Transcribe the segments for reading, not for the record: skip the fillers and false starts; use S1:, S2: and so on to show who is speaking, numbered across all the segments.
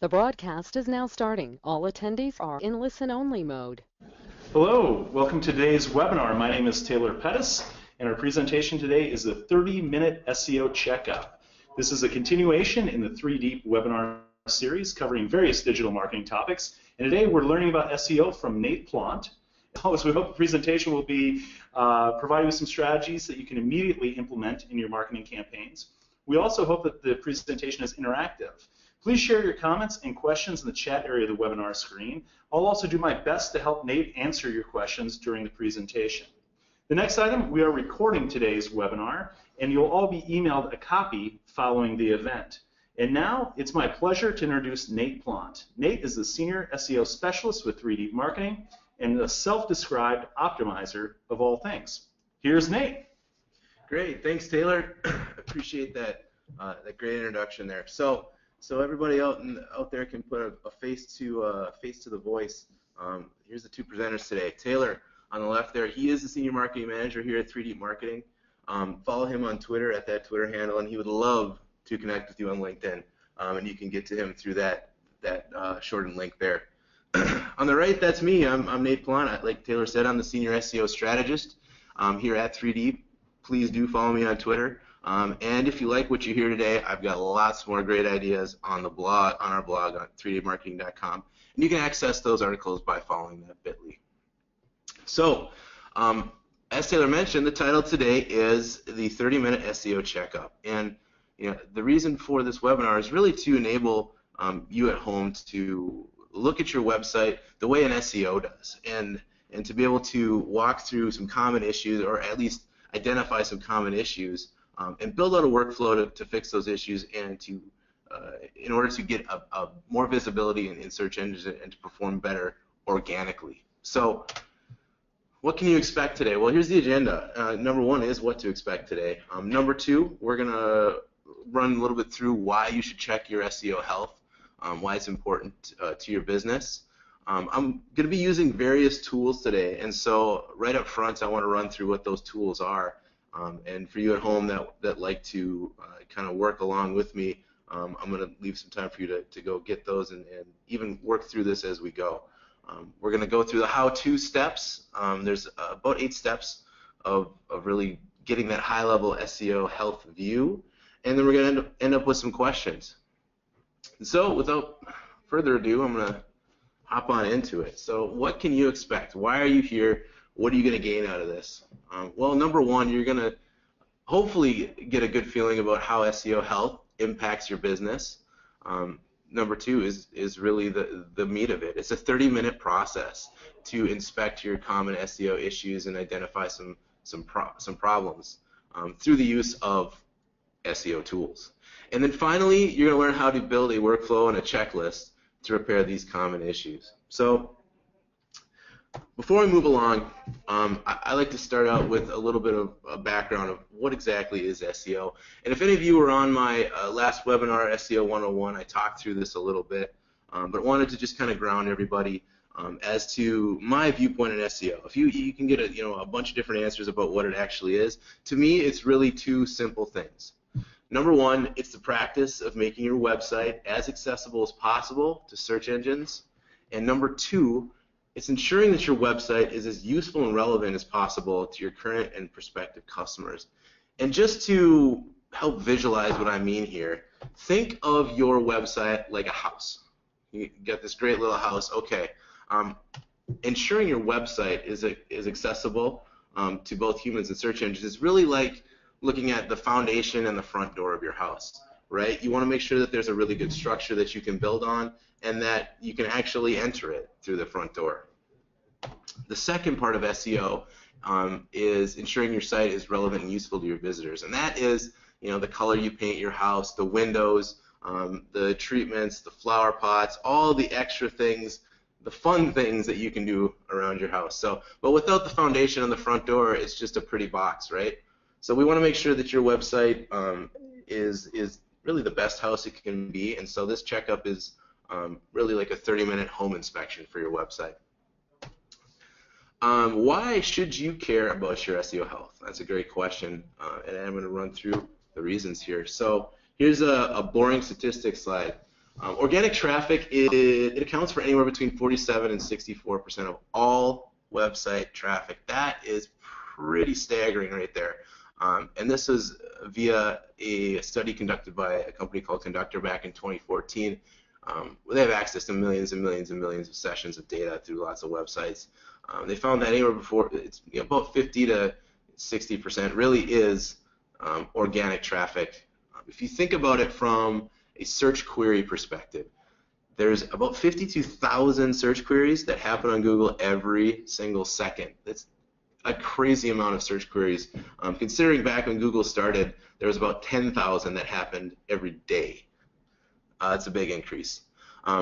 S1: The broadcast is now starting. All attendees are in listen-only mode.
S2: Hello, welcome to today's webinar. My name is Taylor Pettis, and our presentation today is the 30-minute SEO Checkup. This is a continuation in the 3 Deep webinar series covering various digital marketing topics, and today we're learning about SEO from Nate Plant. So we hope the presentation will be provide you with some strategies that you can immediately implement in your marketing campaigns. We also hope that the presentation is interactive. Please share your comments and questions in the chat area of the webinar screen. I'll also do my best to help Nate answer your questions during the presentation. The next item, we are recording today's webinar, and you'll all be emailed a copy following the event. And now, it's my pleasure to introduce Nate Plant. Nate is the Senior SEO Specialist with 3 Deep Marketing and a self-described optimizer of all things. Here's Nate.
S3: Great, thanks Taylor. Appreciate that great introduction there. So everybody out there can put a face to the voice. Here's the two presenters today. Taylor on the left there, he is the Senior Marketing Manager here at 3 Deep Marketing. Follow him on Twitter at that Twitter handle, and he would love to connect with you on LinkedIn. And you can get to him through that shortened link there. On the right, that's me. I'm Nate Plant. Like Taylor said, I'm the Senior SEO Strategist here at 3 Deep. Please do follow me on Twitter. And if you like what you hear today, I've got lots more great ideas on the blog, on our blog on 3dmarketing.com, and you can access those articles by following that bit.ly. So, as Taylor mentioned, the title today is the 30-minute SEO checkup, and the reason for this webinar is really to enable you at home to look at your website the way an SEO does, and to be able to walk through some common issues, or at least identify some common issues. And build out a workflow to fix those issues, and to in order to get a more visibility in search engines and to perform better organically. So what can you expect today? Well, here's the agenda. Number one is what to expect today. Number two, we're going to run a little bit through why you should check your SEO health, why it's important to your business. I'm going to be using various tools today, and so right up front I want to run through what those tools are. And for you at home that like to kind of work along with me, I'm going to leave some time for you to go get those and even work through this as we go. We're going to go through the how-to steps. There's about 8 steps of really getting that high-level SEO health view, and then we're going to end up with some questions. So without further ado, I'm going to hop on into it. So what can you expect? Why are you here? What are you going to gain out of this? Well, number one, you're going to hopefully get a good feeling about how SEO health impacts your business. Number two is really the meat of it. It's a 30-minute process to inspect your common SEO issues and identify some problems through the use of SEO tools. And then finally, you're going to learn how to build a workflow and a checklist to repair these common issues. So before we move along, I like to start out with a little bit of a background of what exactly is SEO. And if any of you were on my last webinar, SEO 101, I talked through this a little bit, but wanted to just kind of ground everybody as to my viewpoint in SEO. If you can get a bunch of different answers about what it actually is, to me it's really 2 simple things. Number one, it's the practice of making your website as accessible as possible to search engines. And number two, it's ensuring that your website is as useful and relevant as possible to your current and prospective customers. And just to help visualize what I mean here, think of your website like a house. You got this great little house. Okay. Ensuring your website is accessible to both humans and search engines is really like looking at the foundation and the front door of your house, right? You want to make sure that there's a really good structure that you can build on, and that you can actually enter it through the front door. The second part of SEO is ensuring your site is relevant and useful to your visitors, and that is, the color you paint your house, the windows, the treatments, the flower pots, all the extra things, the fun things that you can do around your house. So, but without the foundation on the front door, it's just a pretty box, right? So we want to make sure that your website is really the best house it can be, and so this checkup is really like a 30-minute home inspection for your website. Why should you care about your SEO health? That's a great question, and I'm going to run through the reasons here. So here's a boring statistics slide. Organic traffic, it accounts for anywhere between 47 and 64% of all website traffic. That is pretty staggering right there. And this was via a study conducted by a company called Conductor back in 2014. Where they have access to millions and millions and millions of sessions of data through lots of websites. They found that anywhere before it's about 50 to 60% really is organic traffic. If you think about it from a search query perspective, there's about 52,000 search queries that happen on Google every single second. That's a crazy amount of search queries. Considering back when Google started, there was about 10,000 that happened every day. It's a big increase.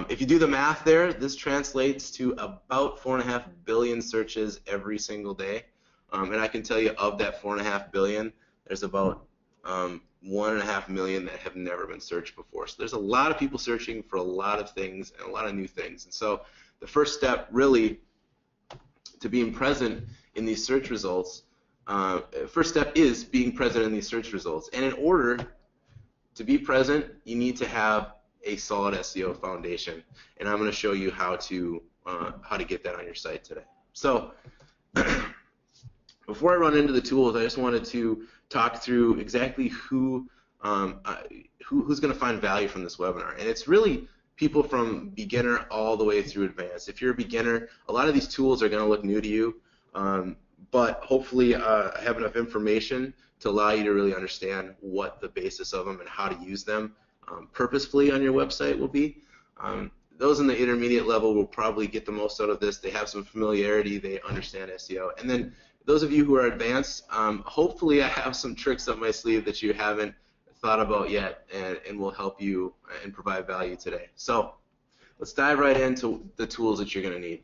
S3: If you do the math there, this translates to about 4.5 billion searches every single day. And I can tell you of that 4.5 billion, there's about 1.5 million that have never been searched before. So there's a lot of people searching for a lot of things and a lot of new things. And so the first step really to being present in these search results, first step is being present in these search results. And in order to be present, you need to have a solid SEO foundation, and I'm going to show you how to get that on your site today. So before I run into the tools, I just wanted to talk through exactly who's going to find value from this webinar, and it's really people from beginner all the way through advanced. If you're a beginner, a lot of these tools are going to look new to you, but hopefully I have enough information to allow you to really understand what the basis of them and how to use them purposefully on your website will be. Those in the intermediate level will probably get the most out of this. They have some familiarity, they understand SEO. And then those of you who are advanced, hopefully I have some tricks up my sleeve that you haven't thought about yet and will help you and provide value today. So let's dive right into the tools that you're going to need.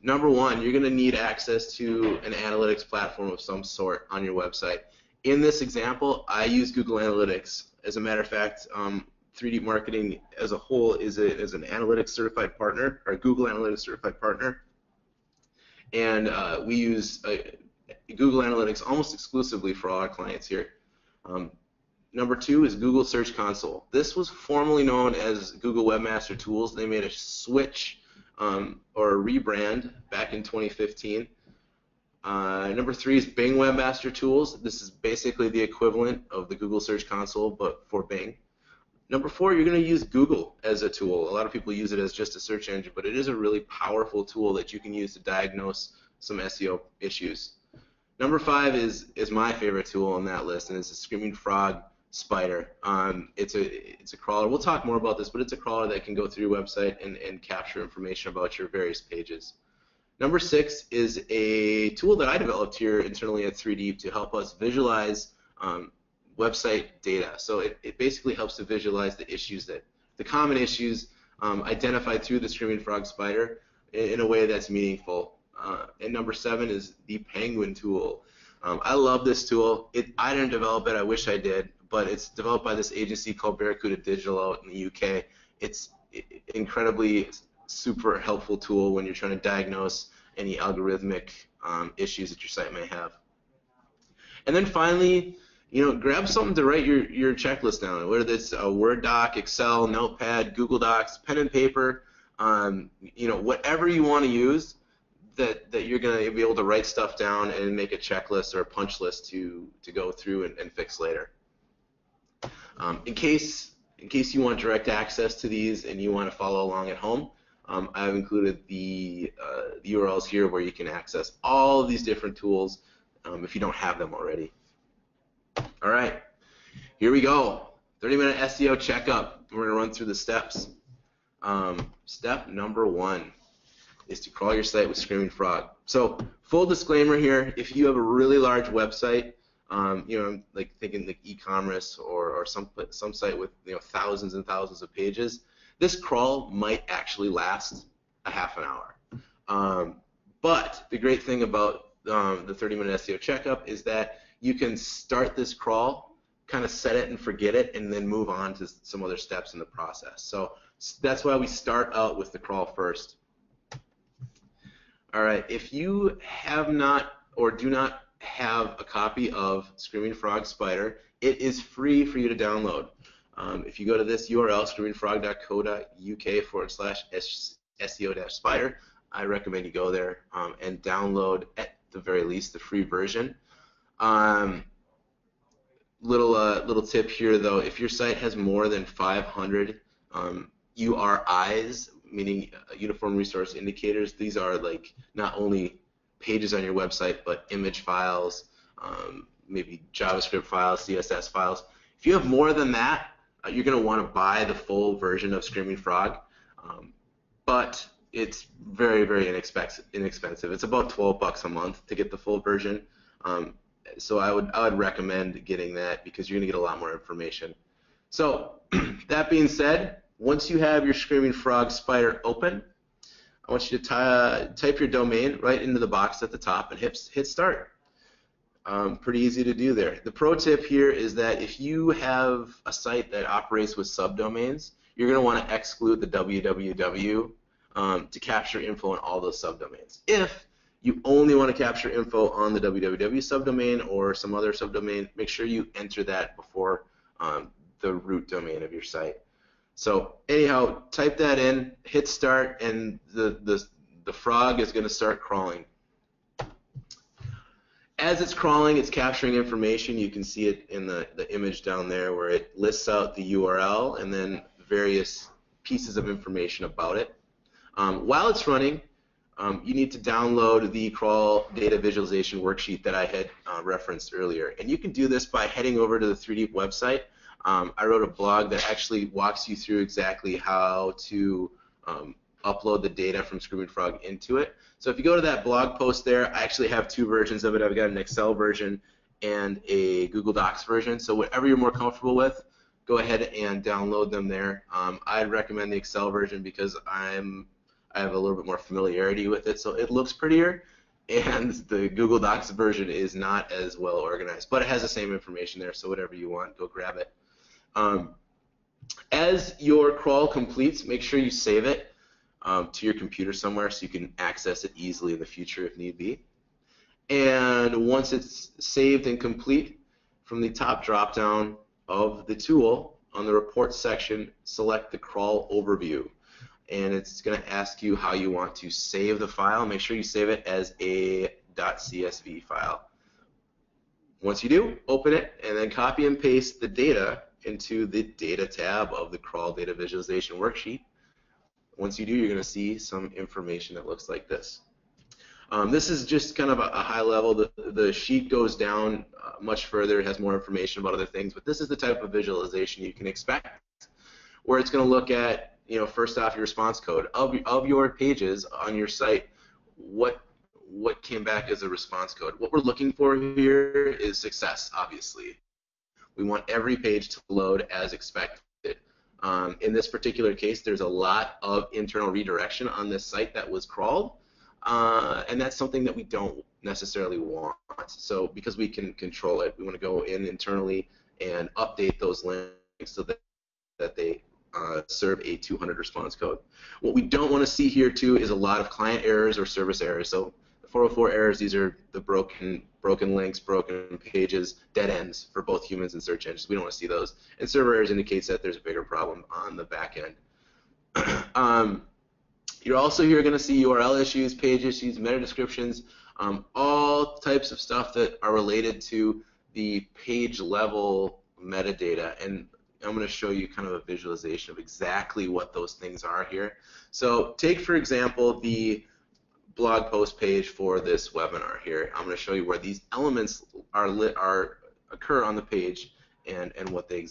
S3: Number one, you're going to need access to an analytics platform of some sort on your website. In this example, I use Google Analytics. As a matter of fact, 3D Marketing as a whole is an analytics certified partner, or Google Analytics certified partner. And we use Google Analytics almost exclusively for all our clients here. Number two is Google Search Console. This was formerly known as Google Webmaster Tools. They made a switch or a rebrand back in 2015. Number three is Bing Webmaster Tools. This is basically the equivalent of the Google Search Console, but for Bing. Number four, you're going to use Google as a tool. A lot of people use it as just a search engine, but it is a really powerful tool that you can use to diagnose some SEO issues. Number five is my favorite tool on that list, and it's a Screaming Frog Spider. It's a crawler. We'll talk more about this, but it's a crawler that can go through your website and capture information about your various pages. Number six is a tool that I developed here internally at 3D to help us visualize website data. So it basically helps to visualize the common issues identified through the Screaming Frog Spider in a way that's meaningful. And number seven is the Panguin Tool. I love this tool. I didn't develop it. I wish I did, but it's developed by this agency called Barracuda Digital out in the UK. It's incredibly super helpful tool when you're trying to diagnose any algorithmic issues that your site may have. And then finally, grab something to write your checklist down, whether it's a Word doc, Excel, Notepad, Google Docs, pen and paper, whatever you want to use that you're going to be able to write stuff down and make a checklist or a punch list to go through and fix later. In case you want direct access to these and you want to follow along at home, I've included the URLs here where you can access all of these different tools if you don't have them already. All right, here we go. 30-minute SEO checkup. We're going to run through the steps. Step number one is to crawl your site with Screaming Frog. So full disclaimer here, if you have a really large website, like thinking like e-commerce or some site with thousands and thousands of pages, this crawl might actually last a half an hour. But the great thing about the 30-minute SEO checkup is that you can start this crawl, kind of set it and forget it, and then move on to some other steps in the process. So that's why we start out with the crawl first. All right, if you have not or do not have a copy of Screaming Frog Spider, it is free for you to download. If you go to this URL, screamingfrog.co.uk/SEO-spider, I recommend you go there and download, at the very least, the free version. Little tip here, though: if your site has more than 500 URIs, meaning Uniform Resource Indicators, these are like not only pages on your website, but image files, maybe JavaScript files, CSS files. If you have more than that, you're going to want to buy the full version of Screaming Frog, but it's very, very inexpensive. It's about $12 a month to get the full version. So I would recommend getting that because you're going to get a lot more information. So that being said, once you have your Screaming Frog Spider open, I want you to type your domain right into the box at the top and hit start. Pretty easy to do there. The pro tip here is that if you have a site that operates with subdomains, you're going to want to exclude the www to capture info on all those subdomains. If you only want to capture info on the www subdomain or some other subdomain, make sure you enter that before the root domain of your site. So anyhow, type that in, hit start, and the frog is going to start crawling. As it's crawling, it's capturing information. You can see it in the image down there where it lists out the URL and then various pieces of information about it. While it's running, you need to download the crawl data visualization worksheet that I had referenced earlier. And you can do this by heading over to the 3Deep website. I wrote a blog that actually walks you through exactly how to upload the data from Screaming Frog into it. So if you go to that blog post there, I actually have two versions of it. I've got an Excel version and a Google Docs version. So whatever you're more comfortable with, go ahead and download them there. I'd recommend the Excel version because I have a little bit more familiarity with it, so it looks prettier, and the Google Docs version is not as well organized, but it has the same information there, so whatever you want, go grab it. As your crawl completes, make sure you save it to your computer somewhere so you can access it easily in the future if need be. And once it's saved and complete, from the top drop-down of the tool, on the report section, select the crawl overview. And it's going to ask you how you want to save the file. Make sure you save it as a .csv file. Once you do, open it and then copy and paste the data into the Data tab of the Crawl Data Visualization worksheet. Once you do, you're going to see some information that looks like this. This is just kind of a high level. The sheet goes down much further. It has more information about other things, but this is the type of visualization you can expect, where it's going to look at, first off, your response code of your pages on your site. What came back as a response code? What we're looking for here is success, obviously. We want every page to load as expected. In this particular case, there's a lot of internal redirection on this site that was crawled, and that's something that we don't necessarily want. So because we can control it, we want to go in internally and update those links so that they serve a 200 response code. What we don't want to see here too is a lot of client errors or service errors. So the 404 errors, these are the broken links, broken pages, dead ends for both humans and search engines. We don't want to see those. And server errors indicates that there's a bigger problem on the back end. You're also here going to see URL issues, page issues, meta descriptions, all types of stuff that are related to the page level metadata. And I'm going to show you kind of a visualization of exactly what those things are here. So take, for example, the blog post page for this webinar here. I'm going to show you where these elements occur on the page and what they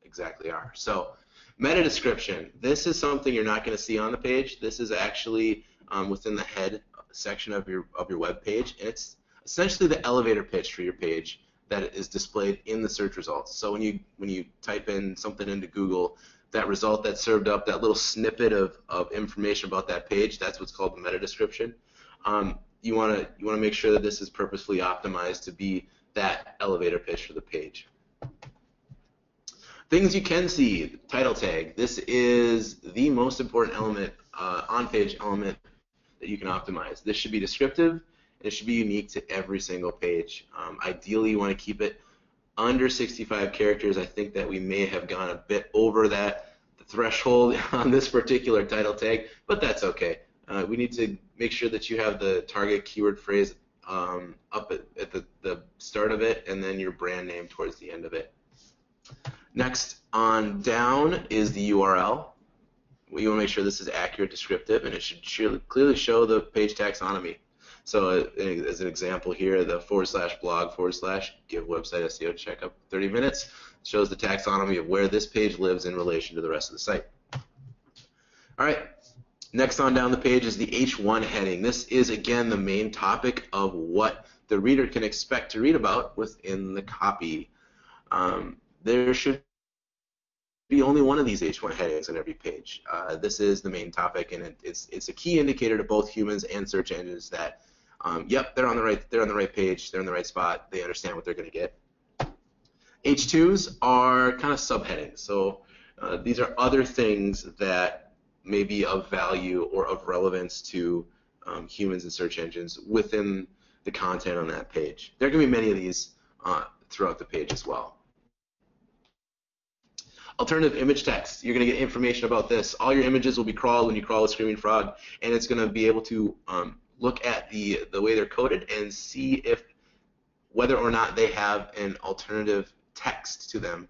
S3: exactly are. So meta description. This is something you're not going to see on the page. This is actually within the head section of your web page, and it's essentially the elevator pitch for your page that is displayed in the search results. So when you type in something into Google, that result that's served up, that little snippet of information about that page, that's what's called the meta description. You want to make sure that this is purposefully optimized to be that elevator pitch for the page. Things you can see, title tag. This is the most important element, on-page element that you can optimize. This should be descriptive, and it should be unique to every single page. Ideally, you want to keep it under 65 characters. I think that we may have gone a bit over the threshold on this particular title tag, but that's okay. We need to make sure that you have the target keyword phrase up at the start of it, and then your brand name towards the end of it. Next on down is the URL. You want to make sure this is accurate, descriptive, and it should clearly show the page taxonomy. So as an example here, the /blog/ give website SEO checkup 30 minutes shows the taxonomy of where this page lives in relation to the rest of the site. All right, next on down the page is the H1 heading. This is, again, the main topic of what the reader can expect to read about within the copy. There should be only one of these H1 headings on every page. This is the main topic, and it's a key indicator to both humans and search engines that, yep, they're on the right page, they're in the right spot, they understand what they're going to get. H2s are kind of subheadings, so these are other things that may be of value or of relevance to humans and search engines within the content on that page. There are going to be many of these throughout the page as well. Alternative image text. You're going to get information about this. All your images will be crawled when you crawl with Screaming Frog, and it's going to be able to look at the way they're coded and see if whether or not they have an alternative text to them.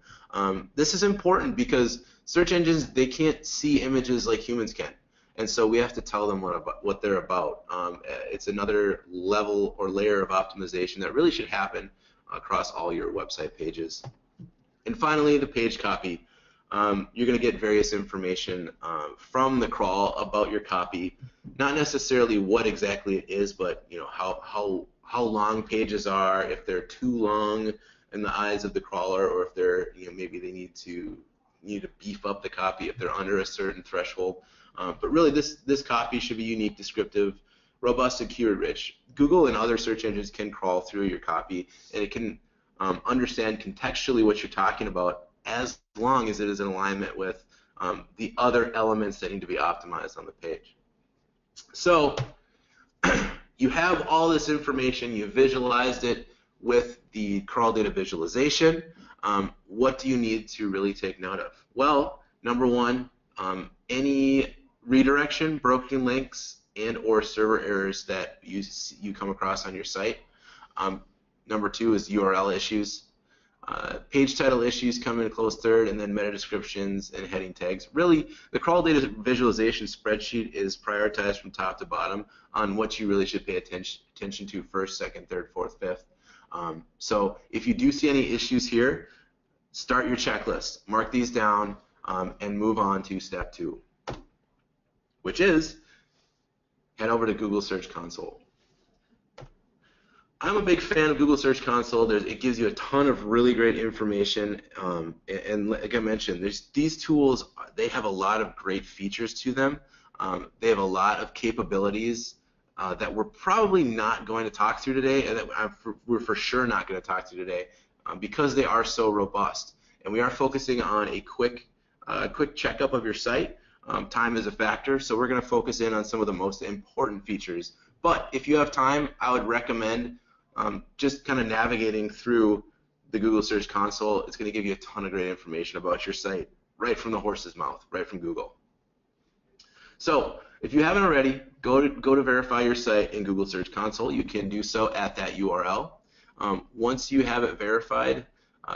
S3: This is important because search engines, they can't see images like humans can, and so we have to tell them what they're about. It's another level or layer of optimization that really should happen across all your website pages. And finally, the page copy. You're going to get various information from the crawl about your copy, not necessarily what exactly it is, but how long pages are, if they're too long in the eyes of the crawler, or if they're maybe they need to beef up the copy if they're under a certain threshold. But really, this copy should be unique, descriptive, robust, and keyword rich. Google and other search engines can crawl through your copy, and it can understand contextually what you're talking about, as long as it is in alignment with the other elements that need to be optimized on the page. So you have all this information, you visualized it with the crawl data visualization. What do you need to really take note of? Well, number one, any redirection, broken links, and or server errors that you come across on your site. Number two is URL issues. Page title issues come in a close third, and then meta descriptions and heading tags. Really, the crawl data visualization spreadsheet is prioritized from top to bottom on what you really should pay attention to first, second, third, fourth, fifth. So if you do see any issues here, start your checklist, mark these down, and move on to step 2, which is head over to Google Search Console. I'm a big fan of Google Search Console. It gives you a ton of really great information, and like I mentioned, these tools, they have a lot of great features to them. They have a lot of capabilities that we're probably not going to talk through today, and that we're for sure not going to talk through today because they are so robust. And we are focusing on a quick checkup of your site. Time is a factor, so we're going to focus in on some of the most important features. But if you have time, I would recommend just kind of navigating through the Google Search Console. It's going to give you a ton of great information about your site right from the horse's mouth, right from Google. So if you haven't already, go to verify your site in Google Search Console. You can do so at that URL. Once you have it verified,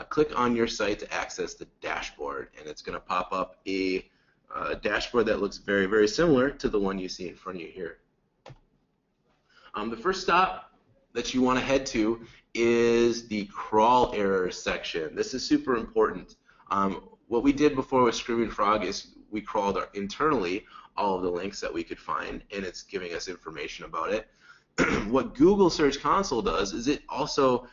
S3: click on your site to access the dashboard, and it's going to pop up a dashboard that looks very, very similar to the one you see in front of you here. The first stop that you want to head to is the crawl errors section. This is super important. What we did before with Screaming Frog is we crawled internally all of the links that we could find, and it's giving us information about it. What Google Search Console does is it also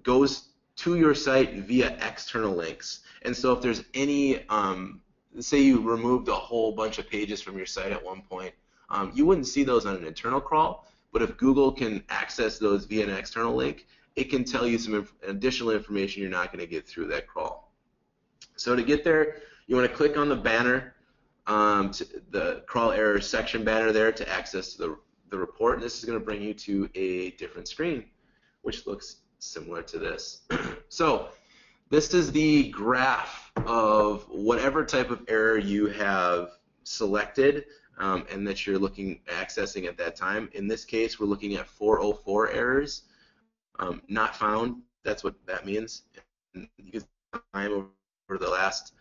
S3: goes to your site via external links. And so if there's any, say you removed a whole bunch of pages from your site at one point, you wouldn't see those on an internal crawl. But if Google can access those via an external link, it can tell you some additional information you're not going to get through that crawl. So to get there, you want to click on the banner, the crawl error section banner there to access the report. And this is going to bring you to a different screen, which looks similar to this. So This is the graph of whatever type of error you have selected and that you're accessing at that time. In this case, we're looking at 404 errors, not found. That's what that means. And you can see time over the last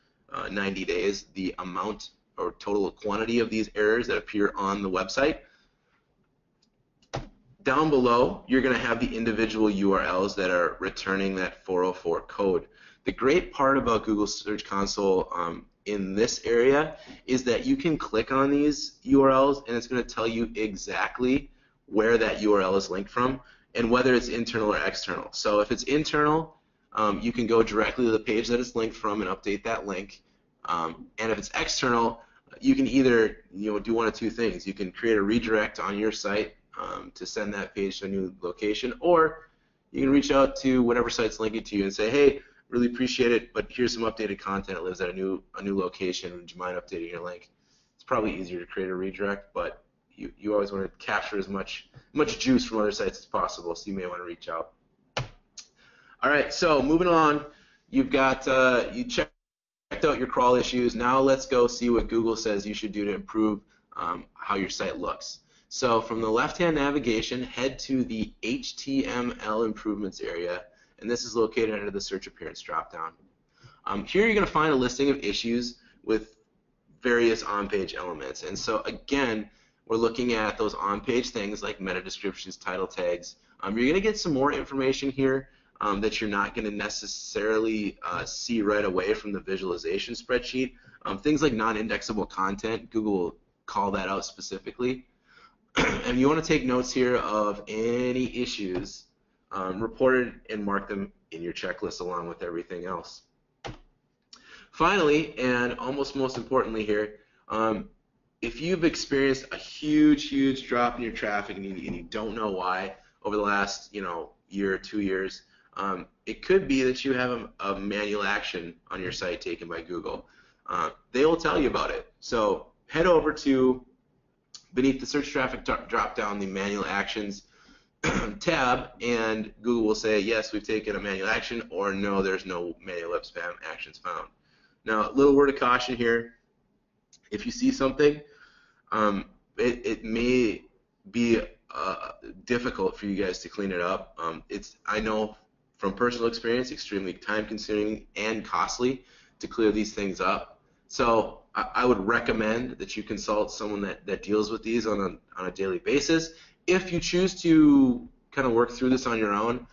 S3: 90 days, the amount or total quantity of these errors that appear on the website. Down below, you're going to have the individual URLs that are returning that 404 code. The great part about Google Search Console in this area is that you can click on these URLs and it's going to tell you exactly where that URL is linked from and whether it's internal or external. So if it's internal, you can go directly to the page that it's linked from and update that link. And if it's external, you can either do one of two things. You can create a redirect on your site to send that page to a new location, or you can reach out to whatever site's linking to you and say, hey, really appreciate it, but here's some updated content. It lives at a new location. Would you mind updating your link? It's probably easier to create a redirect, but you always want to capture as much juice from other sites as possible, so you may want to reach out. All right, so moving on, you've got you checked out your crawl issues. Now let's go see what Google says you should do to improve how your site looks. So from the left-hand navigation, head to the HTML improvements area, and this is located under the search appearance dropdown. Here you're going to find a listing of issues with various on-page elements. And so again, we're looking at those on-page things like meta descriptions, title tags. You're going to get some more information here that you're not going to necessarily see right away from the visualization spreadsheet. Things like non-indexable content, Google will call that out specifically. And you want to take notes here of any issues reported and mark them in your checklist along with everything else. Finally, and almost most importantly here, if you've experienced a huge drop in your traffic and you don't know why over the last year or 2 years, it could be that you have a manual action on your site taken by Google. They will tell you about it. So head over to beneath the search traffic drop down the manual actions tab, and Google will say, yes, we've taken a manual action, or no, there's no manual web spam actions found. Now, a little word of caution here. If you see something, it may be difficult for you guys to clean it up. I know from personal experience, extremely time-consuming and costly to clear these things up. So I would recommend that you consult someone that deals with these on a daily basis. If you choose to kind of work through this on your own,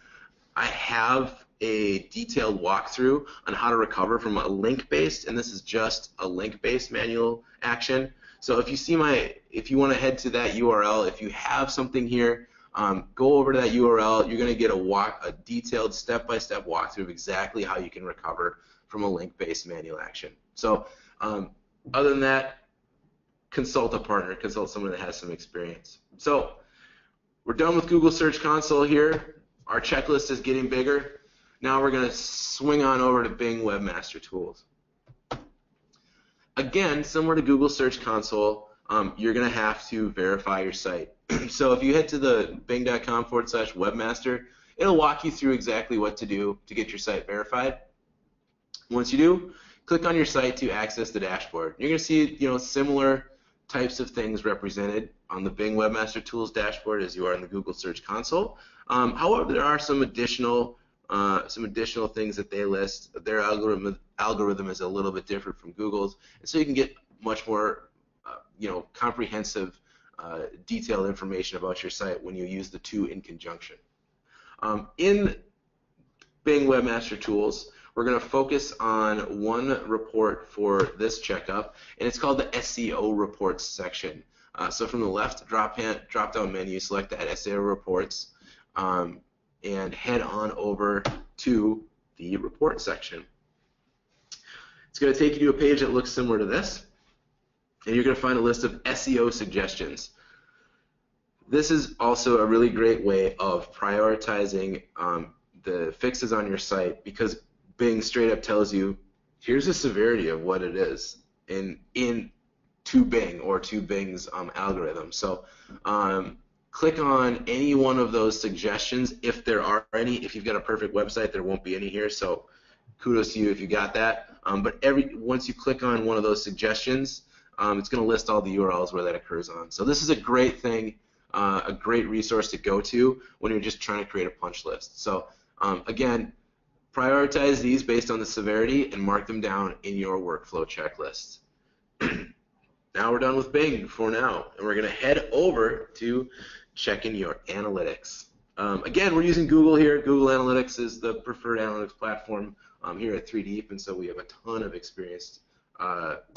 S3: I have a detailed walkthrough on how to recover from a link-based, and this is just a link-based manual action. So if you want to head to that URL, if you have something here, go over to that URL. You're going to get a detailed step-by-step walkthrough of exactly how you can recover from a link-based manual action. So other than that, consult a partner, consult someone that has some experience. So we're done with Google Search Console here. Our checklist is getting bigger. Now we're going to swing on over to Bing Webmaster Tools. Again, similar to Google Search Console, you're going to have to verify your site. So if you head to the bing.com/webmaster, it'll walk you through exactly what to do to get your site verified. Once you do, click on your site to access the dashboard. You're going to see similar types of things represented on the Bing Webmaster Tools dashboard as you are in the Google Search Console. However, there are some additional things that they list. Their algorithm is a little bit different from Google's, and so you can get much more comprehensive, detailed information about your site when you use the two in conjunction. In Bing Webmaster Tools, we're going to focus on one report for this checkup, and it's called the SEO Reports section. So from the left drop-down menu, select that SEO Reports, and head on over to the Report section. It's going to take you to a page that looks similar to this, and you're going to find a list of SEO suggestions. This is also a really great way of prioritizing the fixes on your site, because Bing straight up tells you, here's the severity of what it is to Bing or to Bing's algorithm. So click on any one of those suggestions if there are any. If you've got a perfect website, there won't be any here. So kudos to you if you got that. But once you click on one of those suggestions, it's going to list all the URLs where that occurs on. So this is a great thing, a great resource to go to when you're just trying to create a punch list. So again, prioritize these based on the severity and mark them down in your workflow checklist. Now we're done with Bing for now, and we're going to head over to checking your analytics. Again, we're using Google here. Google Analytics is the preferred analytics platform here at 3Deep, and so we have a ton of experience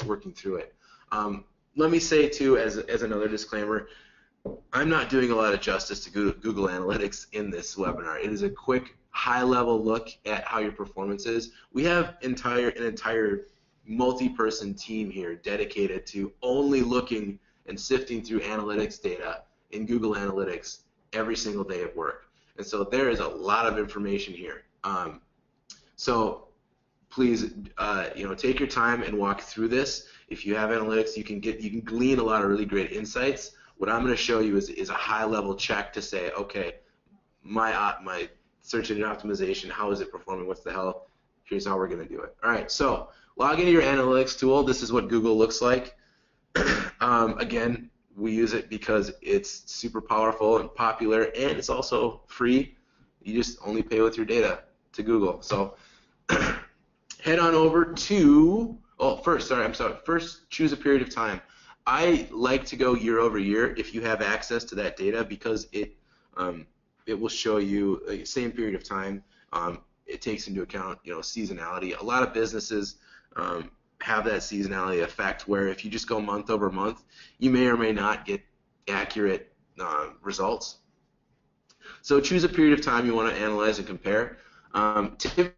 S3: working through it. Let me say, too, as another disclaimer, I'm not doing a lot of justice to Google Analytics in this webinar. It is a quick, high-level look at how your performance is. We have an entire multi-person team here dedicated to only looking and sifting through analytics data in Google Analytics every single day of work. And so there is a lot of information here. So please, take your time and walk through this. If you have analytics, you can glean a lot of really great insights. What I'm going to show you is a high-level check to say, okay, my search engine optimization, how is it performing? What's the health? Here's how we're going to do it. All right, so log into your analytics tool. This is what Google looks like. Again, we use it because it's super powerful and popular, and it's also free. You just only pay with your data to Google. So head on over to, first choose a period of time. I like to go year over year if you have access to that data, because it will show you the same period of time. It takes into account seasonality. A lot of businesses have that seasonality effect where if you just go month over month, you may or may not get accurate results. So choose a period of time you want to analyze and compare. Typically,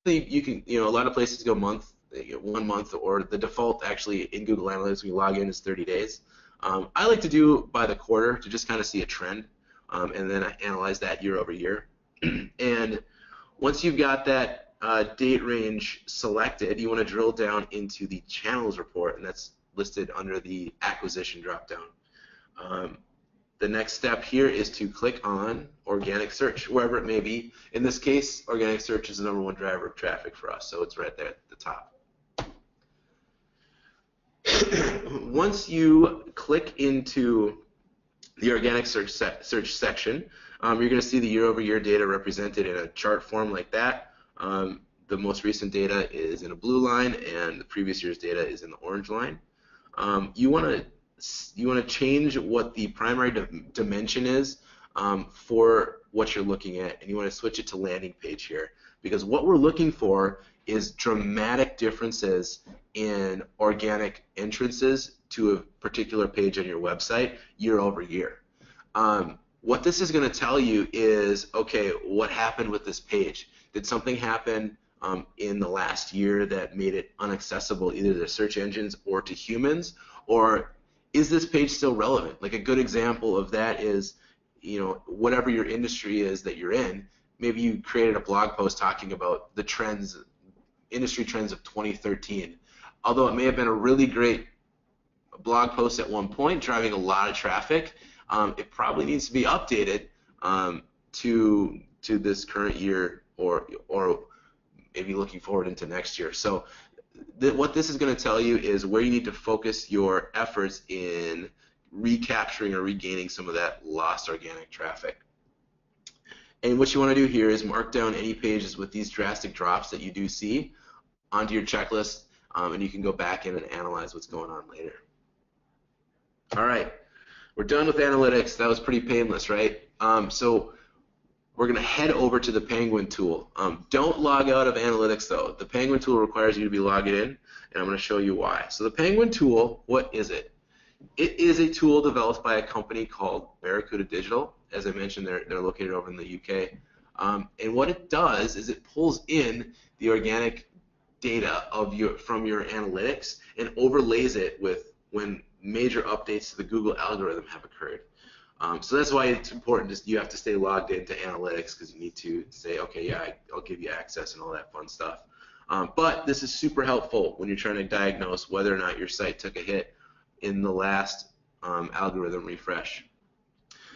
S3: you can, a lot of places go month, 1 month, or the default actually in Google Analytics when you log in is 30 days. I like to do by the quarter to just kind of see a trend, and then I analyze that year over year. And once you've got that date range selected, you want to drill down into the channels report, and that's listed under the acquisition dropdown. The next step here is to click on organic search, wherever it may be. In this case, organic search is the #1 driver of traffic for us, so it's right there at the top. Once you click into the organic search section, you're going to see the year-over-year data represented in a chart form like that. The most recent data is in a blue line, and the previous year's data is in the orange line. You want to change what the primary dimension is for what you're looking at, and you want to switch it to landing page here, because what we're looking for is dramatic differences in organic entrances to a particular page on your website year over year. What this is going to tell you is, okay, what happened with this page? Did something happen in the last year that made it inaccessible either to search engines or to humans, or is this page still relevant? Like a good example of that is, whatever your industry is that you're in, maybe you created a blog post talking about the trends, industry trends of 2013. Although it may have been a really great blog post at one point, driving a lot of traffic, it probably needs to be updated to this current year, or maybe looking forward into next year. So what this is going to tell you is where you need to focus your efforts in recapturing or regaining some of that lost organic traffic. And what you want to do here is mark down any pages with these drastic drops that you do see onto your checklist, and you can go back in and analyze what's going on later. All right, we're done with analytics. That was pretty painless, right? So we're going to head over to the Panguin Tool. Don't log out of analytics, though. The Panguin Tool requires you to be logged in, and I'm going to show you why. So the Panguin Tool, what is it? It is a tool developed by a company called Barracuda Digital. As I mentioned, they're located over in the UK. And what it does is it pulls in the organic data from your analytics and overlays it with when major updates to the Google algorithm have occurred. So that's why it's important. You have to stay logged into analytics, because you need to say, okay, yeah, I'll give you access and all that fun stuff. But this is super helpful when you're trying to diagnose whether or not your site took a hit in the last algorithm refresh.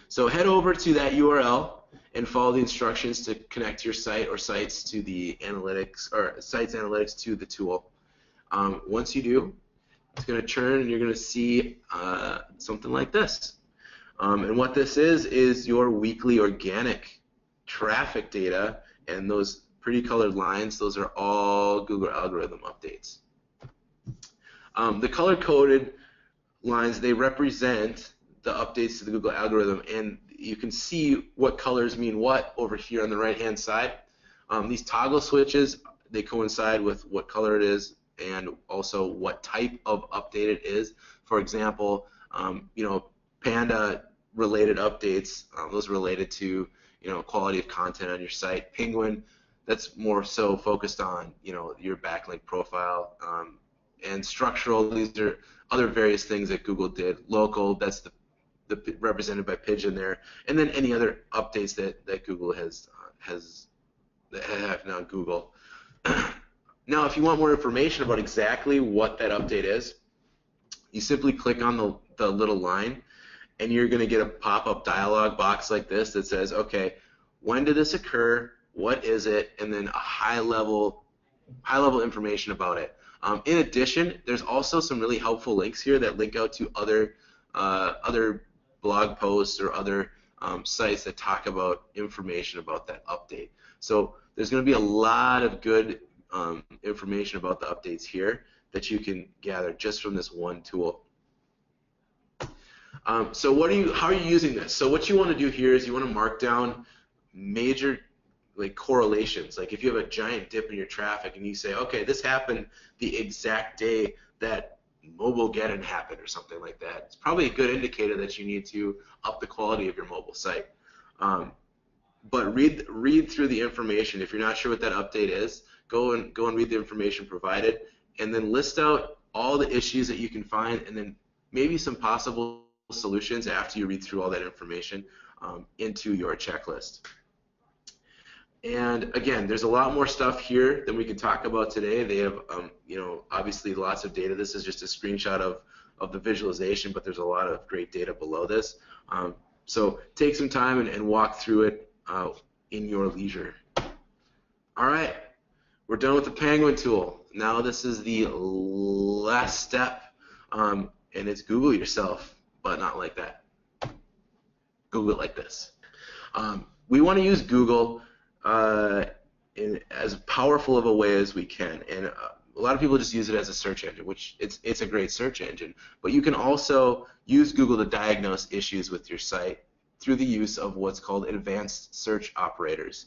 S3: So head over to that URL and follow the instructions to connect your site or sites to the analytics, or sites analytics to the tool. Once you do, it's going to churn and you're going to see something like this. And what this is your weekly organic traffic data, and those pretty colored lines, those are all Google algorithm updates. The color-coded lines, they represent the updates to the Google algorithm, and you can see what colors mean what over here on the right-hand side. These toggle switches, they coincide with what color it is and also what type of update it is. For example, Panda-related updates, those related to quality of content on your site. Penguin, that's more so focused on your backlink profile. And structural, these are other various things that Google did. Local, that's the represented by Pigeon there, and then any other updates that Google has that have now Google. Now, if you want more information about exactly what that update is, you simply click on the little line, and you're going to get a pop-up dialog box like this that says, okay, when did this occur? What is it? And then a high-level information about it. In addition, there's also some really helpful links here that link out to other blog posts or other sites that talk about information about that update. So there's going to be a lot of good information about the updates here that you can gather just from this one tool. So how are you using this? So what you want to do here is you want to mark down major correlations. Like if you have a giant dip in your traffic and you say, okay, this happened the exact day that Mobilegeddon happened or something like that, it's probably a good indicator that you need to up the quality of your mobile site. But read through the information. If you're not sure what that update is, go and read the information provided, and then list out all the issues that you can find, and then maybe some possible solutions after you read through all that information into your checklist. And again, there's a lot more stuff here than we can talk about today. They have, obviously lots of data. This is just a screenshot of the visualization, but there's a lot of great data below this. So take some time and walk through it in your leisure. All right, we're done with the Panguin tool. Now this is the last step, and it's Google yourself, but not like that. Google it like this. We want to use Google in as powerful of a way as we can, and a lot of people just use it as a search engine, which it's a great search engine, but you can also use Google to diagnose issues with your site through the use of what's called advanced search operators.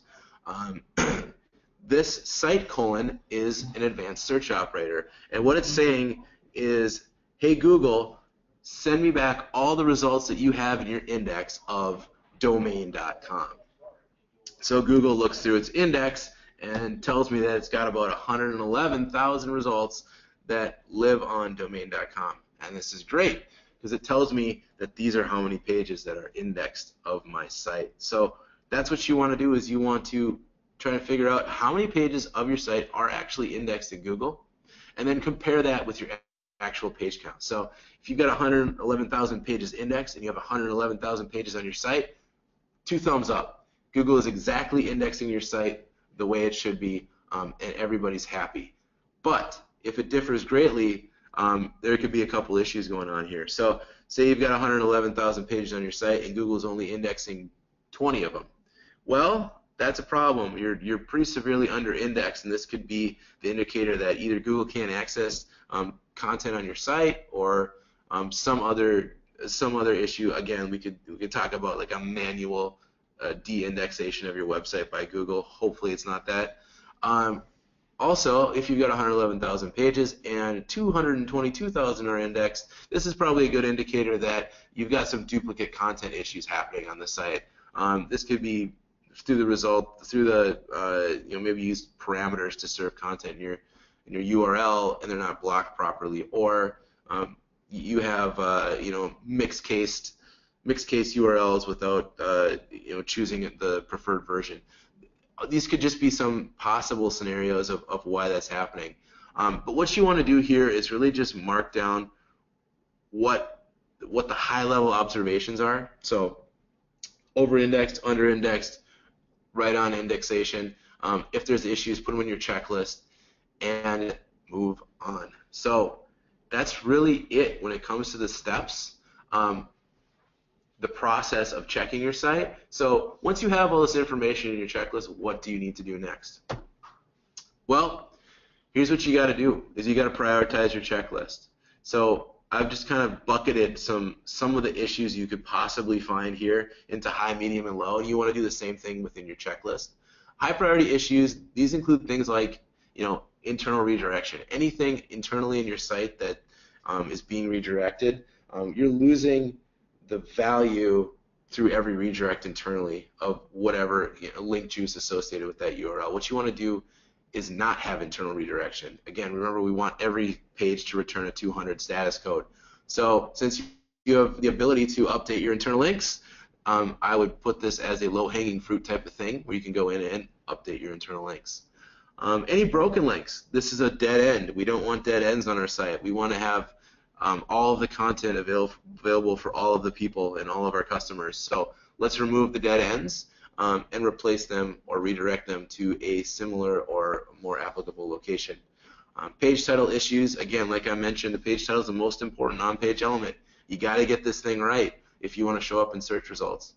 S3: This site colon is an advanced search operator, and what it's saying is, hey Google, send me back all the results that you have in your index of domain.com. So Google looks through its index and tells me that it's got about 111,000 results that live on domain.com. And this is great because it tells me that these are how many pages that are indexed of my site. So that's what you want to do, is you want to try to figure out how many pages of your site are actually indexed in Google, and then compare that with your actual page count. So if you've got 111,000 pages indexed and you have 111,000 pages on your site, 2 thumbs up. Google is exactly indexing your site the way it should be, and everybody's happy. But if it differs greatly, there could be a couple issues going on here. So say you've got 111,000 pages on your site and Google's only indexing 20 of them. Well, that's a problem. You're pretty severely under-indexed, and this could be the indicator that either Google can't access content on your site, or some other issue. Again, we could talk about like a manual de-indexation of your website by Google. Hopefully it's not that. Also, if you've got 111,000 pages and 222,000 are indexed, this is probably a good indicator that you've got some duplicate content issues happening on the site. This could be through the maybe you use parameters to serve content in your URL and they're not blocked properly, or you have mixed case URLs without choosing the preferred version. These could just be some possible scenarios of why that's happening. But what you want to do here is really just mark down what the high-level observations are. So over-indexed, under-indexed, right on indexation. If there's issues, put them in your checklist and move on. So that's really it when it comes to the steps, the process of checking your site. So once you have all this information in your checklist, what do you need to do next? Well, here's what you got to do, is you got to prioritize your checklist. So I've just kind of bucketed some of the issues you could possibly find here into high, medium, and low, and you want to do the same thing within your checklist. High priority issues, these include things like, internal redirection. Anything internally in your site that is being redirected, you're losing the value through every redirect internally of whatever link juice associated with that URL. What you want to do is not have internal redirection. Again, remember, we want every page to return a 200 status code. So since you have the ability to update your internal links, I would put this as a low-hanging fruit type of thing where you can go in and update your internal links. Any broken links, this is a dead end. We don't want dead ends on our site. We want to have all of the content available for all of the people and all of our customers. So let's remove the dead ends and replace them or redirect them to a similar or more applicable location. Page title issues, again, like I mentioned, the page title is the most important on-page element. You got to get this thing right if you want to show up in search results.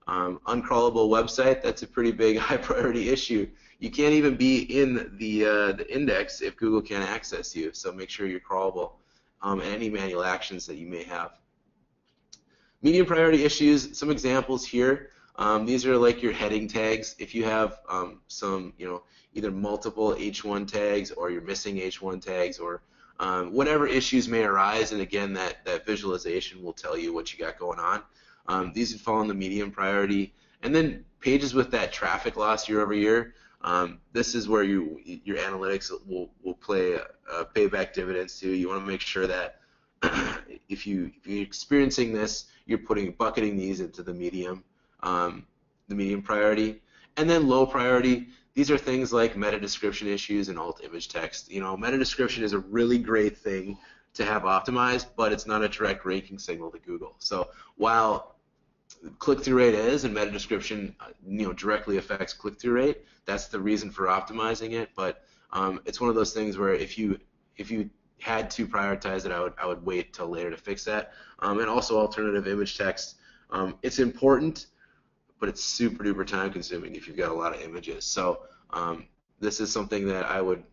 S3: Uncrawlable website, that's a pretty big high priority issue. You can't even be in the index if Google can't access you, so make sure you're crawlable. And any manual actions that you may have. Medium priority issues, some examples here. These are like your heading tags. If you have some, either multiple H1 tags or you're missing H1 tags or whatever issues may arise, and again, that visualization will tell you what you got going on. These would fall in the medium priority. And then pages with that traffic loss year over year, this is where your analytics will pay back dividends to. You want to make sure that if you're experiencing this, you're bucketing these into the medium priority. And then low priority, these are things like meta description issues and alt image text. Meta description is a really great thing to have optimized, but it's not a direct ranking signal to Google. So while click-through rate is, and meta description directly affects click-through rate, that's the reason for optimizing it. But it's one of those things where if you had to prioritize it, I would wait till later to fix that. And also alternative image text, it's important, but it's super duper time consuming if you've got a lot of images. So this is something that I would,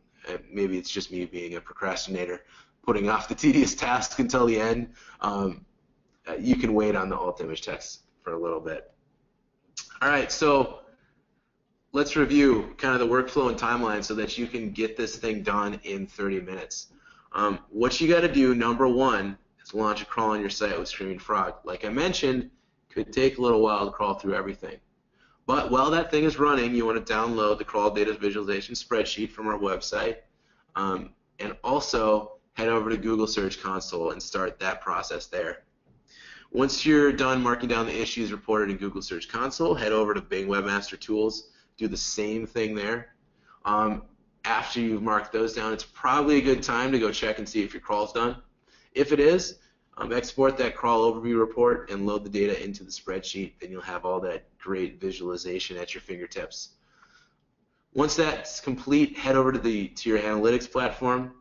S3: maybe it's just me being a procrastinator, putting off the tedious task until the end. You can wait on the alt image text for a little bit. All right, so let's review kind of the workflow and timeline so that you can get this thing done in 30 minutes. What you got to do, number one, is launch a crawl on your site with Screaming Frog. Like I mentioned, could take a little while to crawl through everything. But while that thing is running, you want to download the crawl data visualization spreadsheet from our website, and also head over to Google Search Console and start that process there. Once you're done marking down the issues reported in Google Search Console, head over to Bing Webmaster Tools, do the same thing there. After you've marked those down, it's probably a good time to go check and see if your crawl's done. If it is, export that crawl overview report and load the data into the spreadsheet, and you'll have all that great visualization at your fingertips. Once that's complete, head over to your analytics platform,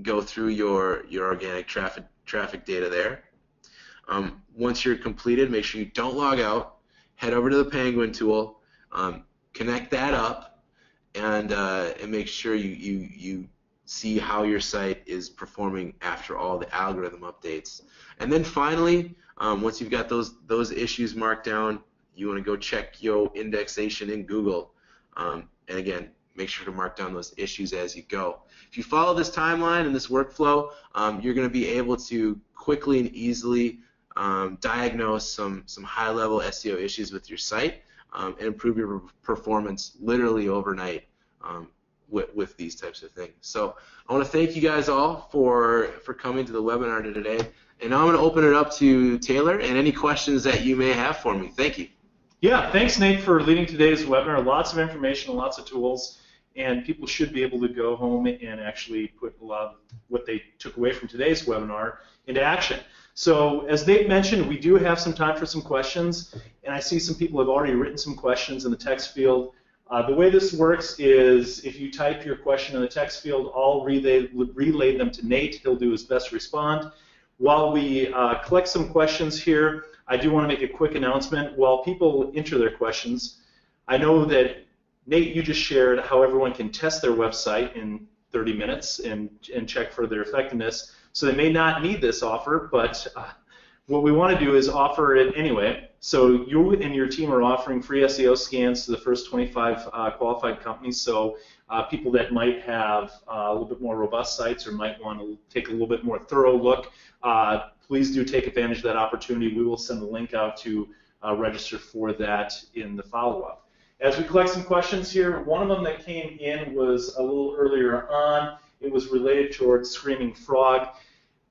S3: go through your organic traffic data there. Once you're completed, make sure you don't log out. Head over to the Panguin Tool, connect that up, and make sure you see how your site is performing after all the algorithm updates. And then finally, once you've got those issues marked down, you want to go check your indexation in Google. And again, make sure to mark down those issues as you go. If you follow this timeline and this workflow, you're going to be able to quickly and easily diagnose some high-level SEO issues with your site and improve your performance literally overnight with these types of things. So I want to thank you guys all for coming to the webinar today. And now I'm going to open it up to Taylor and any questions that you may have for me. Thank you.
S2: Yeah, thanks, Nate, for leading today's webinar. Lots of information, lots of tools, and people should be able to go home and actually put a lot of what they took away from today's webinar into action. So as Nate mentioned, we do have some time for some questions, and and I see some people have already written some questions in the text field. The way this works is if you type your question in the text field, I'll relay them to Nate. He'll do his best to respond. While we collect some questions here, I do want to make a quick announcement. While people enter their questions, I know that, Nate, you just shared how everyone can test their website in 30 minutes and check for their effectiveness. So they may not need this offer, but what we want to do is offer it anyway. So you and your team are offering free SEO scans to the first 25 qualified companies. So people that might have a little bit more robust sites or might want to take a little bit more thorough look, please do take advantage of that opportunity. We will send the link out to register for that in the follow-up. As we collect some questions here, one of them that came in was a little earlier on. It was related towards Screaming Frog.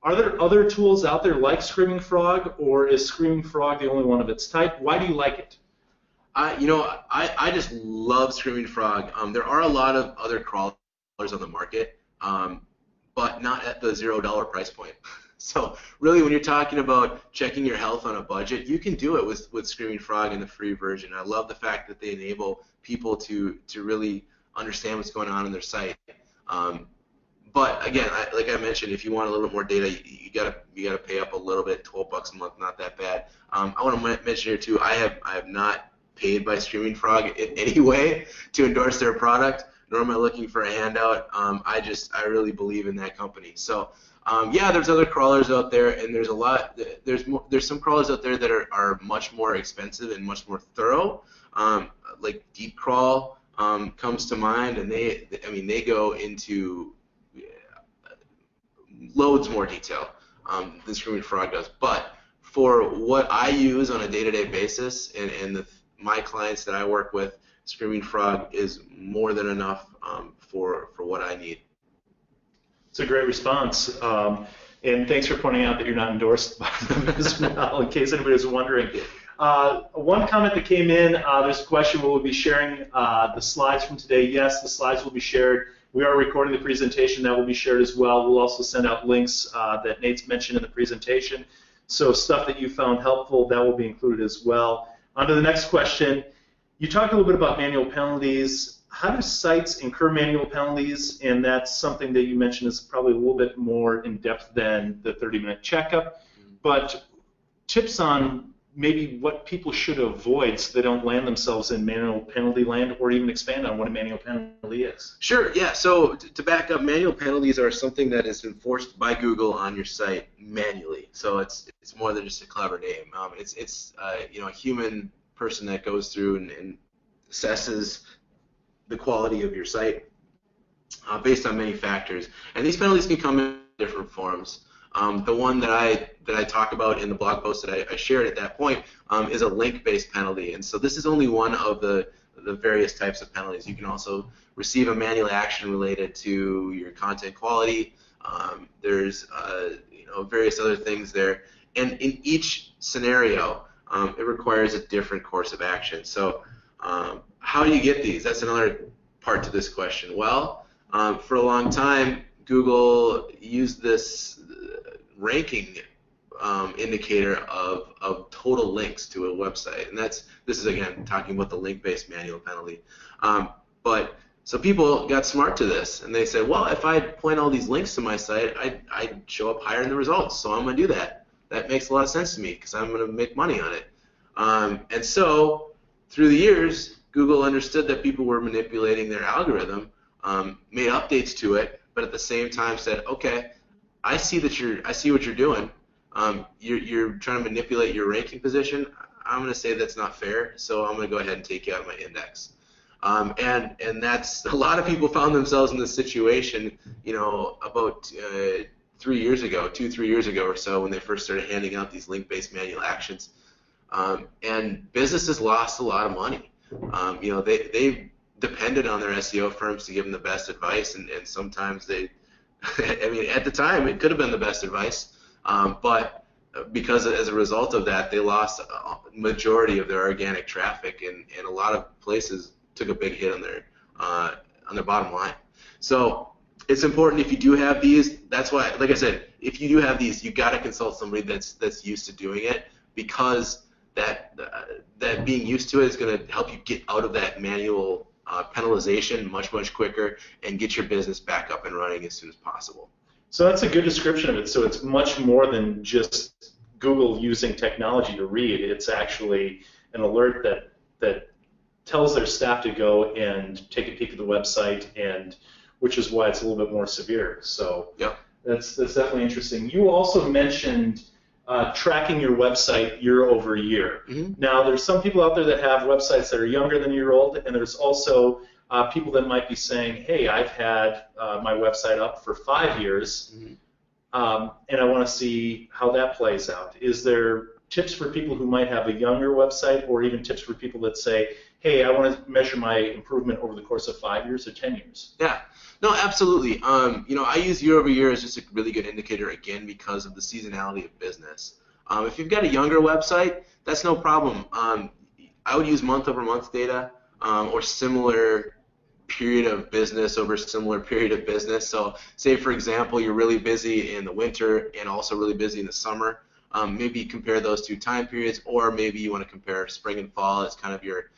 S2: Are there other tools out there like Screaming Frog, or is Screaming Frog the only one of its type? Why do you like it?
S3: I just love Screaming Frog. There are a lot of other crawlers on the market, but not at the $0 price point. So really, when you're talking about checking your health on a budget, you can do it with Screaming Frog in the free version. I love the fact that they enable people to really understand what's going on in their site. But again, like I mentioned, if you want a little bit more data, you gotta pay up a little bit. $12 a month, not that bad. I want to mention here too, I have not paid by Screaming Frog in any way to endorse their product, nor am I looking for a handout. I really believe in that company. So yeah, there's other crawlers out there, and there's a lot. There's some crawlers out there that are much more expensive and much more thorough. Like Deep Crawl comes to mind, and they go into loads more detail than Screaming Frog does. But for what I use on a day-to-day basis and my clients that I work with, Screaming Frog is more than enough for what I need.
S2: It's a great response. And thanks for pointing out that you're not endorsed by them as well, in case anybody was wondering. One comment that came in, there's a question, will we be sharing the slides from today? Yes, the slides will be shared. We are recording the presentation. That will be shared as well. We'll also send out links that Nate's mentioned in the presentation. So stuff that you found helpful, that will be included as well. On to the next question. You talked a little bit about manual penalties. How do sites incur manual penalties? And that's something that you mentioned is probably a little bit more in depth than the 30-minute checkup. But tips on maybe what people should avoid so they don't land themselves in manual penalty land, or even expand on what a manual penalty is.
S3: Sure, yeah. So to back up, manual penalties are something that is enforced by Google on your site manually. So it's more than just a clever name. It's a human person that goes through and assesses the quality of your site based on many factors. And these penalties can come in different forms. The one that I talk about in the blog post that I shared at that point is a link-based penalty, and so this is only one of the various types of penalties. You can also receive a manual action related to your content quality. There's various other things there, and in each scenario, it requires a different course of action. So how do you get these? That's another part to this question. Well, for a long time, Google used this ranking indicator of total links to a website, and this is again talking about the link-based manual penalty. But so people got smart to this, and they said, well, if I point all these links to my site, I'd show up higher in the results, so I'm going to do that. That makes a lot of sense to me because I'm going to make money on it. And so through the years, Google understood that people were manipulating their algorithm, made updates to it, but at the same time said, okay, I see what you're doing. You're trying to manipulate your ranking position. I'm going to say that's not fair, so I'm going to go ahead and take you out of my index. And that's a lot of people found themselves in this situation, about 3 years ago, 2-3 years ago or so, when they first started handing out these link-based manual actions. And businesses lost a lot of money. They depended on their SEO firms to give them the best advice, and sometimes they, at the time it could have been the best advice, but because as a result of that, they lost a majority of their organic traffic, and a lot of places took a big hit on their bottom line. So it's important if you do have these. That's why, like I said, if you do have these, you got to consult somebody that's used to doing it, because that being used to it is going to help you get out of that manual penalization much quicker and get your business back up and running as soon as possible.
S2: So that's a good description of it. So it's much more than just Google using technology to read. It's actually an alert that tells their staff to go and take a peek at the website, and which is why it's a little bit more severe. So
S3: yep.
S2: That's definitely interesting. You also mentioned tracking your website year over year.
S3: Mm-hmm.
S2: Now, there's some people out there that have websites that are younger than a year old, and there's also people that might be saying, hey, I've had my website up for 5 years,
S3: mm-hmm.
S2: And I want to see how that plays out. Is there tips for people who might have a younger website, or even tips for people that say, hey, I want to measure my improvement over the course of 5 years or 10 years?
S3: Yeah, no, absolutely. I use year over year as just a really good indicator, again, because of the seasonality of business. If you've got a younger website, that's no problem. I would use month over month data, or similar period of business over similar period of business. So say, for example, you're really busy in the winter and also really busy in the summer. Maybe compare those two time periods, or maybe you want to compare spring and fall as kind of your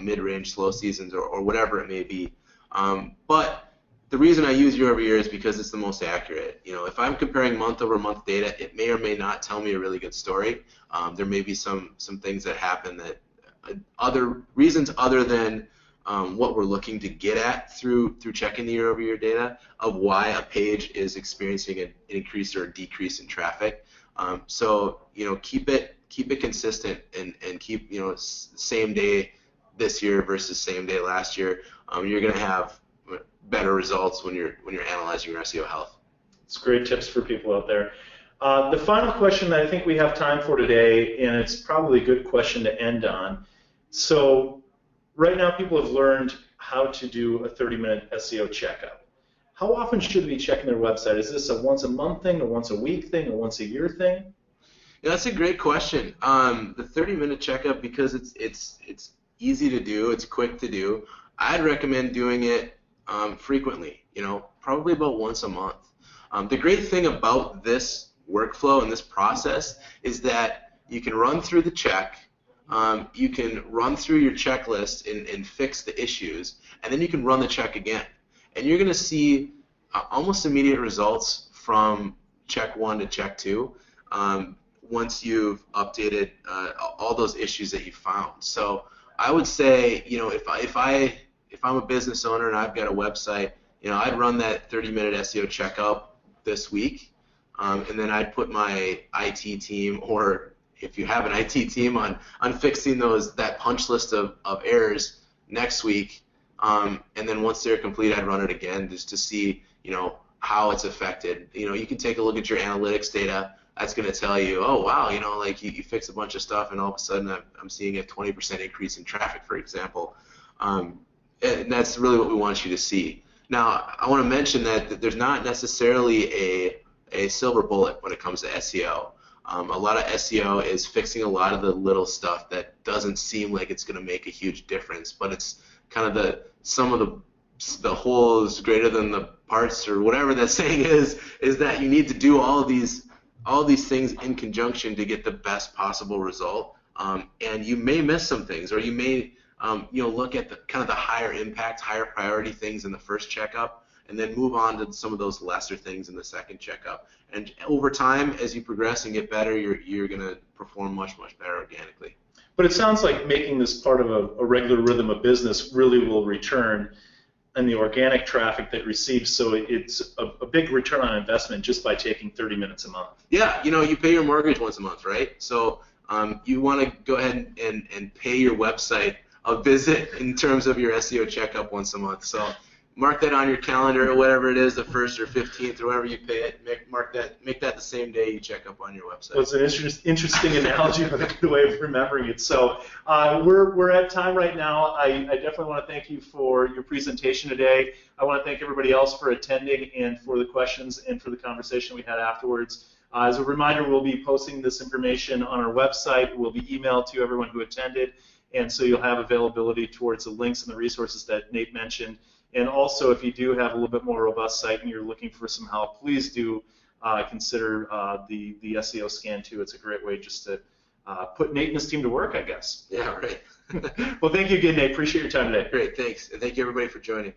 S3: mid-range slow seasons, or whatever it may be. But the reason I use year over year is because it's the most accurate. If I'm comparing month over month data, it may or may not tell me a really good story. There may be some things that happen that other reasons other than what we're looking to get at through checking the year over year data of why a page is experiencing an increase or a decrease in traffic. So keep it consistent and keep same day this year versus same day last year. You're going to have better results when you're analyzing your SEO health.
S2: It's great tips for people out there. The final question that I think we have time for today, and it's probably a good question to end on. So right now people have learned how to do a 30-minute SEO checkup. How often should they be checking their website? Is this a once a month thing, a once a week thing, a once a year thing?
S3: Yeah, that's a great question. The 30-minute checkup, because it's easy to do, it's quick to do, I'd recommend doing it frequently, probably about once a month. The great thing about this workflow and this process is that you can run through the check, you can run through your checklist and fix the issues, and then you can run the check again. And you're going to see almost immediate results from check 1 to check 2 once you've updated all those issues that you found. So I would say, if I'm a business owner and I've got a website, I'd run that 30-minute SEO checkup this week, and then I'd put my IT team, or if you have an IT team, on fixing that punch list of errors next week, and then once they're complete, I'd run it again just to see, how it's affected. You can take a look at your analytics data. That's going to tell you, oh wow, you fix a bunch of stuff, and all of a sudden I'm seeing a 20% increase in traffic, for example. And that's really what we want you to see. Now, I want to mention that there's not necessarily a silver bullet when it comes to SEO. A lot of SEO is fixing a lot of the little stuff that doesn't seem like it's going to make a huge difference, but it's kind of some of the whole is greater than the parts, or whatever that saying is that you need to do all these things in conjunction to get the best possible result. And you may miss some things, or you may look at the higher impact, higher priority things in the first checkup, and then move on to some of those lesser things in the second checkup. And over time, as you progress and get better, you're going to perform much better organically.
S2: But it sounds like making this part of a regular rhythm of business really will return in the organic traffic that receives, so it's a big return on investment just by taking 30 minutes a month.
S3: Yeah, you pay your mortgage once a month, right? So you want to go ahead and pay your website a visit in terms of your SEO checkup once a month. So mark that on your calendar, or whatever it is, the 1st or 15th, or wherever you pay it. Make that the same day you check up on your website.
S2: Well, it's an interesting analogy, but a good way of remembering it. So we're at time right now. I definitely want to thank you for your presentation today. I want to thank everybody else for attending and for the questions and for the conversation we had afterwards. As a reminder, we'll be posting this information on our website. It will be emailed to everyone who attended, and so you'll have availability towards the links and the resources that Nate mentioned. And also, if you do have a little bit more robust site and you're looking for some help, please do consider the SEO scan too. It's a great way just to put Nate and his team to work, I guess.
S3: Yeah, right.
S2: Well, thank you again, Nate. Appreciate your time today.
S3: Great, thanks. And thank you, everybody, for joining.